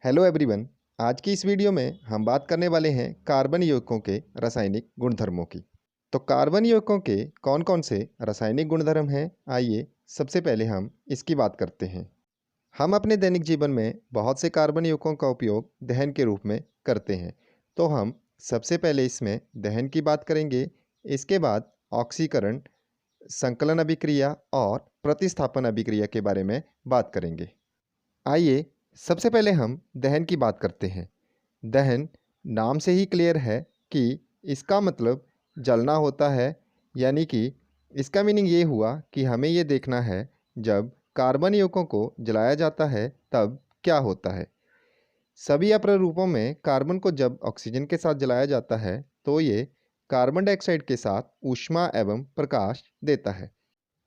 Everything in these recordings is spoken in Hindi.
Hello everyone. आज की इस वीडियो में हम बात करने वाले हैं कार्बन यौगिकों के रासायनिक गुणधर्मों की। तो कार्बन यौगिकों के कौन कौन से रासायनिक गुणधर्म हैं, आइए सबसे पहले हम इसकी बात करते हैं। हम अपने दैनिक जीवन में बहुत से कार्बन यौगिकों का उपयोग दहन के रूप में करते हैं। तो हम सबसे पहले इसमें दहन की बात करेंगे। इसके बाद ऑक्सीकरण, संकलन अभिक्रिया और प्रतिस्थापन अभिक्रिया के बारे में बात करेंगे। आइए सबसे पहले हम दहन की बात करते हैं। दहन नाम से ही क्लियर है कि इसका मतलब जलना होता है, यानी कि इसका मीनिंग ये हुआ कि हमें ये देखना है जब कार्बन यौगिकों को जलाया जाता है तब क्या होता है। सभी अप्ररूपों में कार्बन को जब ऑक्सीजन के साथ जलाया जाता है तो ये कार्बन डाइऑक्साइड के साथ ऊष्मा एवं प्रकाश देता है।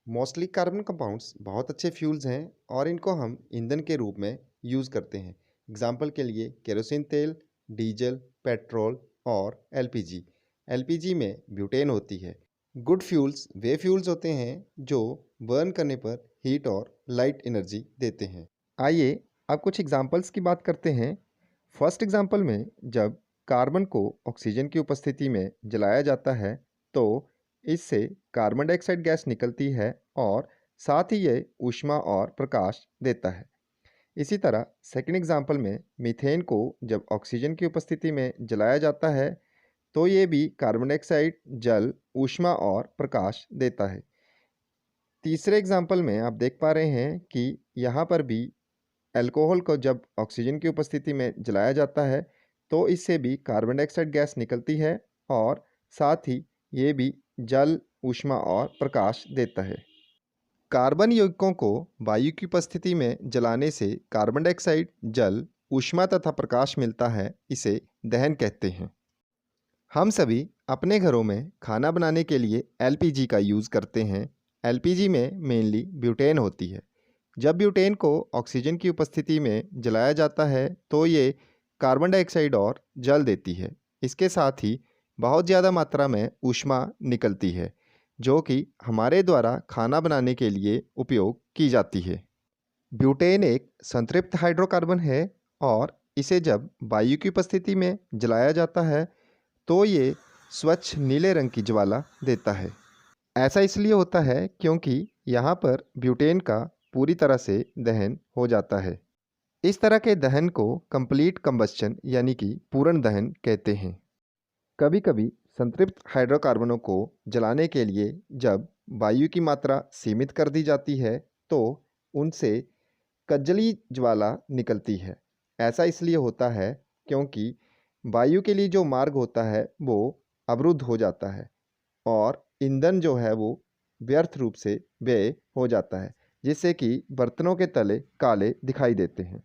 मोस्टली कार्बन कंपाउंड्स बहुत अच्छे फ्यूल्स हैं और इनको हम ईंधन के रूप में यूज़ करते हैं। एग्जाम्पल के लिए केरोसिन तेल, डीजल, पेट्रोल और एलपीजी। एलपीजी में ब्यूटेन होती है। गुड फ्यूल्स वे फ्यूल्स होते हैं जो बर्न करने पर हीट और लाइट एनर्जी देते हैं। आइए अब कुछ एग्जाम्पल्स की बात करते हैं। फर्स्ट एग्जाम्पल में जब कार्बन को ऑक्सीजन की उपस्थिति में जलाया जाता है तो इससे कार्बन डाइऑक्साइड गैस निकलती है और साथ ही ये ऊष्मा और प्रकाश देता है। इसी तरह सेकंड एग्जाम्पल में मीथेन को जब ऑक्सीजन की उपस्थिति में जलाया जाता है तो ये भी कार्बन डाइऑक्साइड, जल, ऊष्मा और प्रकाश देता है। तीसरे एग्जाम्पल में आप देख पा रहे हैं कि यहाँ पर भी अल्कोहल को जब ऑक्सीजन की उपस्थिति में जलाया जाता है तो इससे भी कार्बन डाइऑक्साइड गैस निकलती है और साथ ही ये भी जल, ऊष्मा और प्रकाश देता है। कार्बन यौगिकों को वायु की उपस्थिति में जलाने से कार्बन डाइऑक्साइड, जल, ऊष्मा तथा प्रकाश मिलता है। इसे दहन कहते हैं। हम सभी अपने घरों में खाना बनाने के लिए एलपीजी का यूज़ करते हैं। एलपीजी में मेनली ब्यूटेन होती है। जब ब्यूटेन को ऑक्सीजन की उपस्थिति में जलाया जाता है तो ये कार्बन डाइऑक्साइड और जल देती है। इसके साथ ही बहुत ज़्यादा मात्रा में ऊष्मा निकलती है जो कि हमारे द्वारा खाना बनाने के लिए उपयोग की जाती है। ब्यूटेन एक संतृप्त हाइड्रोकार्बन है और इसे जब वायु की उपस्थिति में जलाया जाता है तो ये स्वच्छ नीले रंग की ज्वाला देता है। ऐसा इसलिए होता है क्योंकि यहाँ पर ब्यूटेन का पूरी तरह से दहन हो जाता है। इस तरह के दहन को कंप्लीट कंबस्चन यानी कि पूर्ण दहन कहते हैं। कभी कभी संतृप्त हाइड्रोकार्बनों को जलाने के लिए जब वायु की मात्रा सीमित कर दी जाती है तो उनसे कज्जली ज्वाला निकलती है। ऐसा इसलिए होता है क्योंकि वायु के लिए जो मार्ग होता है वो अवरुद्ध हो जाता है और ईंधन जो है वो व्यर्थ रूप से व्यय हो जाता है, जिससे कि बर्तनों के तले काले दिखाई देते हैं।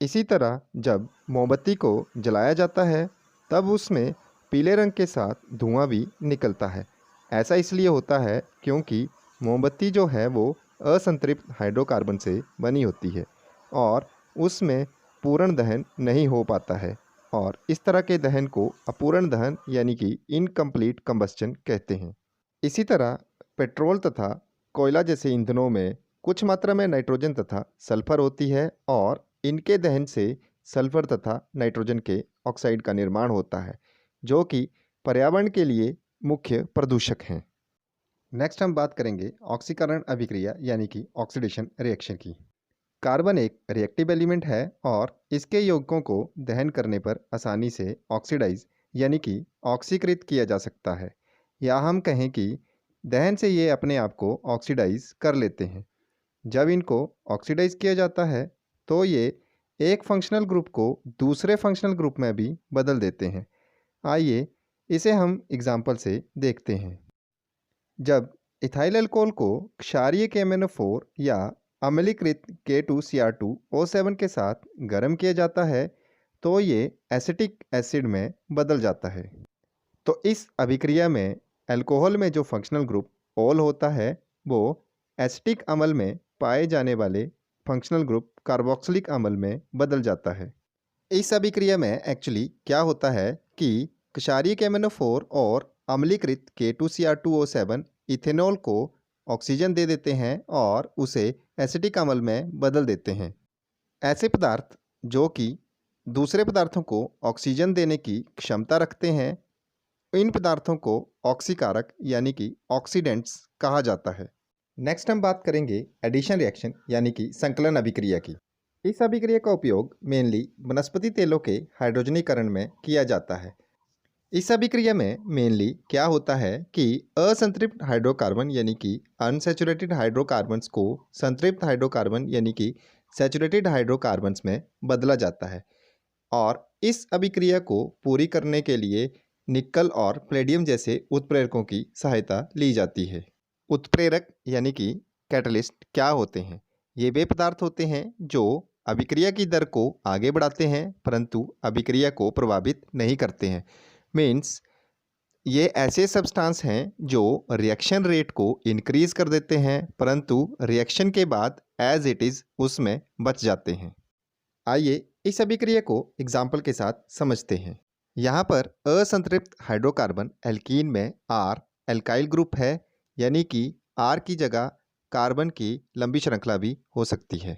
इसी तरह जब मोमबत्ती को जलाया जाता है तब उसमें पीले रंग के साथ धुआं भी निकलता है। ऐसा इसलिए होता है क्योंकि मोमबत्ती जो है वो असंतृप्त हाइड्रोकार्बन से बनी होती है और उसमें पूर्ण दहन नहीं हो पाता है और इस तरह के दहन को अपूर्ण दहन यानी कि इनकम्प्लीट कंबस्चन कहते हैं। इसी तरह पेट्रोल तथा कोयला जैसे ईंधनों में कुछ मात्रा में नाइट्रोजन तथा सल्फर होती है और इनके दहन से सल्फर तथा नाइट्रोजन के ऑक्साइड का निर्माण होता है जो कि पर्यावरण के लिए मुख्य प्रदूषक हैं। नेक्स्ट हम बात करेंगे ऑक्सीकरण अभिक्रिया यानी कि ऑक्सीडेशन रिएक्शन की। कार्बन एक रिएक्टिव एलिमेंट है और इसके यौगिकों को दहन करने पर आसानी से ऑक्सीडाइज यानी कि ऑक्सीकृत किया जा सकता है, या हम कहें कि दहन से ये अपने आप को ऑक्सीडाइज कर लेते हैं। जब इनको ऑक्सीडाइज किया जाता है तो ये एक फंक्शनल ग्रुप को दूसरे फंक्शनल ग्रुप में भी बदल देते हैं। आइए इसे हम एग्जाम्पल से देखते हैं। जब इथाइल अल्कोहल को क्षारीय KMnO4 या अम्लीकृत K2Cr2O7 के साथ गर्म किया जाता है तो ये एसिटिक एसिड में बदल जाता है। तो इस अभिक्रिया में अल्कोहल में जो फंक्शनल ग्रुप ओल होता है वो एसिटिक अम्ल में पाए जाने वाले फंक्शनल ग्रुप कार्बोक्सिलिक अम्ल में बदल जाता है। इस अभिक्रिया में एक्चुअली क्या होता है कि क्षारीय KMnO4 और अम्लीकृत K2Cr2O7 इथेनॉल को ऑक्सीजन दे देते हैं और उसे एसिटिक अम्ल में बदल देते हैं। ऐसे पदार्थ जो कि दूसरे पदार्थों को ऑक्सीजन देने की क्षमता रखते हैं। इन पदार्थों को ऑक्सीकारक यानी कि ऑक्सीडेंट्स कहा जाता है। नेक्स्ट हम बात करेंगे एडिशन रिएक्शन यानी कि संकलन अभिक्रिया की। इस अभिक्रिया का उपयोग मेनली वनस्पति तेलों के हाइड्रोजनीकरण में किया जाता है। इस अभिक्रिया में मेनली क्या होता है कि असंतृप्त हाइड्रोकार्बन यानी कि अनसैचुरेटेड हाइड्रोकार्बन्स को संतृप्त हाइड्रोकार्बन यानी कि सैचुरेटेड हाइड्रोकार्बन्स में बदला जाता है और इस अभिक्रिया को पूरी करने के लिए निकल और प्लेडियम जैसे उत्प्रेरकों की सहायता ली जाती है। उत्प्रेरक यानी कि कैटलिस्ट क्या होते हैं? ये वे पदार्थ होते हैं जो अभिक्रिया की दर को आगे बढ़ाते हैं परंतु अभिक्रिया को प्रभावित नहीं करते हैं। मीन्स ये ऐसे सब्सटेंस हैं जो रिएक्शन रेट को इंक्रीज कर देते हैं परंतु रिएक्शन के बाद एज इट इज़ उसमें बच जाते हैं। आइए इस अभिक्रिया को एग्जाम्पल के साथ समझते हैं। यहाँ पर असंतृप्त हाइड्रोकार्बन एल्कीन में आर एल्काइल ग्रुप है यानी कि आर की जगह कार्बन की लंबी श्रृंखला भी हो सकती है।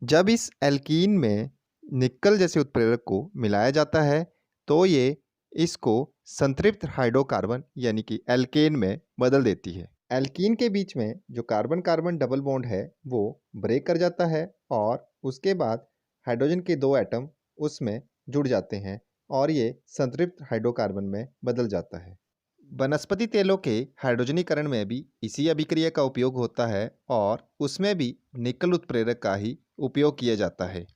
जब इस एल्कीन में निकल जैसे उत्प्रेरक को मिलाया जाता है तो ये इसको संतृप्त हाइड्रोकार्बन यानी कि एल्केन में बदल देती है। एल्कीन के बीच में जो कार्बन कार्बन डबल बॉन्ड है वो ब्रेक कर जाता है और उसके बाद हाइड्रोजन के दो एटम उसमें जुड़ जाते हैं और ये संतृप्त हाइड्रोकार्बन में बदल जाता है। वनस्पति तेलों के हाइड्रोजनीकरण में भी इसी अभिक्रिया का उपयोग होता है और उसमें भी निकल उत्प्रेरक का ही उपयोग किया जाता है।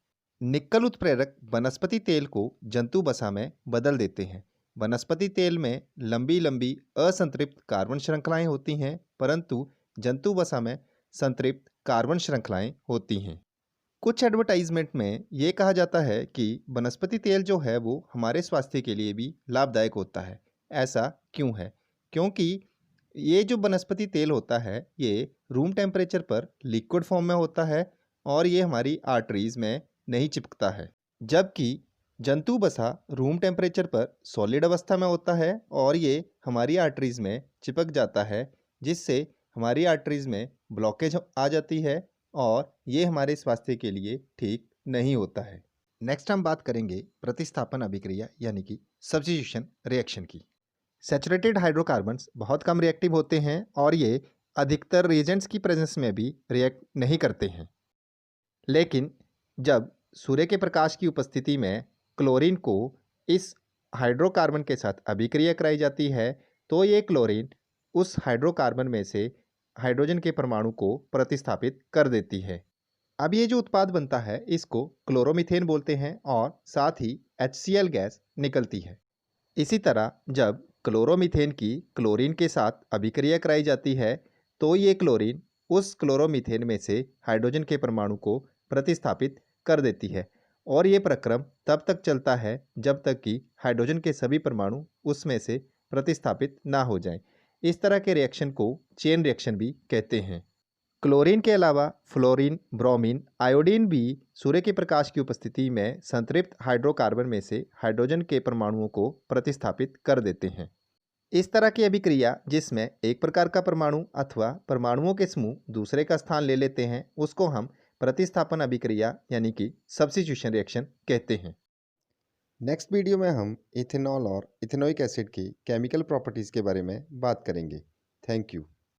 निकल उत्प्रेरक वनस्पति तेल को जंतु वसा में बदल देते हैं। वनस्पति तेल में लंबी लंबी असंतृप्त कार्बन श्रृंखलाएं होती हैं परंतु जंतु वसा में संतृप्त कार्बन श्रृंखलाएं होती हैं। कुछ एडवर्टाइजमेंट में ये कहा जाता है कि वनस्पति तेल जो है वो हमारे स्वास्थ्य के लिए भी लाभदायक होता है। ऐसा क्यों है? क्योंकि ये जो वनस्पति तेल होता है ये रूम टेम्परेचर पर लिक्विड फॉर्म में होता है और ये हमारी आर्टरीज में नहीं चिपकता है, जबकि जंतु वसा रूम टेम्परेचर पर सॉलिड अवस्था में होता है और ये हमारी आर्टरीज में चिपक जाता है जिससे हमारी आर्टरीज में ब्लॉकेज आ जाती है और ये हमारे स्वास्थ्य के लिए ठीक नहीं होता है। नेक्स्ट हम बात करेंगे प्रतिस्थापन अभिक्रिया यानी कि सब्स्टिट्यूशन रिएक्शन की। सैचुरेटेड हाइड्रोकार्बन्स बहुत कम रिएक्टिव होते हैं और ये अधिकतर रिएजेंट्स की प्रेजेंस में भी रिएक्ट नहीं करते हैं। लेकिन जब सूर्य के प्रकाश की उपस्थिति में क्लोरीन को इस हाइड्रोकार्बन के साथ अभिक्रिया कराई जाती है तो ये क्लोरीन उस हाइड्रोकार्बन में से हाइड्रोजन के परमाणु को प्रतिस्थापित कर देती है। अब ये जो उत्पाद बनता है इसको क्लोरोमीथेन बोलते हैं और साथ ही HCl गैस निकलती है। इसी तरह जब क्लोरोमीथेन की क्लोरीन के साथ अभिक्रिया कराई जाती है तो ये क्लोरीन उस क्लोरोमीथेन में से हाइड्रोजन के परमाणु को प्रतिस्थापित कर देती है और ये प्रक्रम तब तक चलता है जब तक कि हाइड्रोजन के सभी परमाणु उसमें से प्रतिस्थापित ना हो जाएं। इस तरह के रिएक्शन को चेन रिएक्शन भी कहते हैं। क्लोरीन के अलावा फ्लोरीन, ब्रोमीन, आयोडीन भी सूर्य के प्रकाश की उपस्थिति में संतृप्त हाइड्रोकार्बन में से हाइड्रोजन के परमाणुओं को प्रतिस्थापित कर देते हैं। इस तरह की अभिक्रिया जिसमें एक प्रकार का परमाणु अथवा परमाणुओं के समूह दूसरे का स्थान ले लेते हैं उसको हम प्रतिस्थापन अभिक्रिया यानी कि सब्स्टिट्यूशन रिएक्शन कहते हैं। नेक्स्ट वीडियो में हम इथेनॉल और इथेनोइक एसिड की केमिकल प्रॉपर्टीज़ के बारे में बात करेंगे। Thank you.